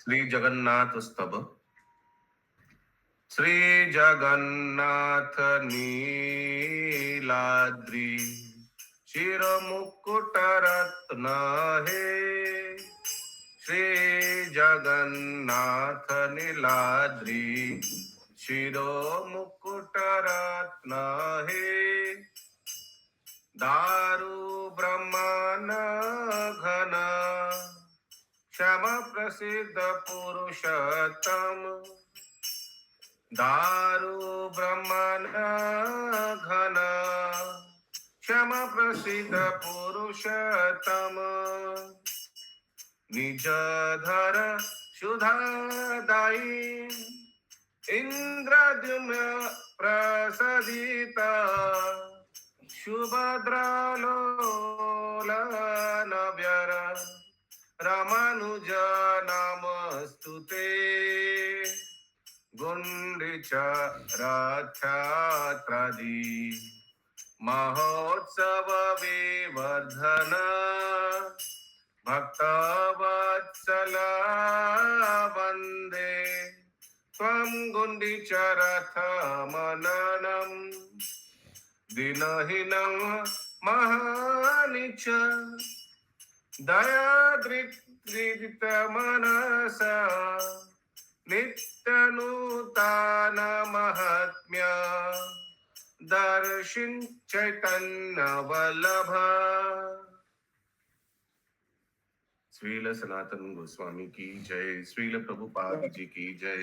श्री जगन्नाथ स्तव श्री जगन्नाथ नीलाद्री शिरमुकुट रत्न हे श्री जगन्नाथ नीलाद्री शिरोमुकुट रत्न हे दारु ब्रह्मण घन श्याम प्रसिद्ध पुरुषोत्तम दारु ब्रह्मण घन श्याम प्रसिद्ध पुरुषोत्तम निज धर शुधादायी इंद्रद्युम्न प्रसदित शुभद्रलोलन व्यर रामानुज नामस्तुते गुंडीच रथयात्रादि महोत्सव विवर्धन भक्तवत्सल वंदे त्वं गुंडीच रथमननं दीनहीनं महानिच दयादृत मनसा नित्यनूतन महात्म्य दर्शिन चैतन्य वल्लभ श्रील सनातन गोस्वामी की जय। श्रील प्रभुपाद जी की जय।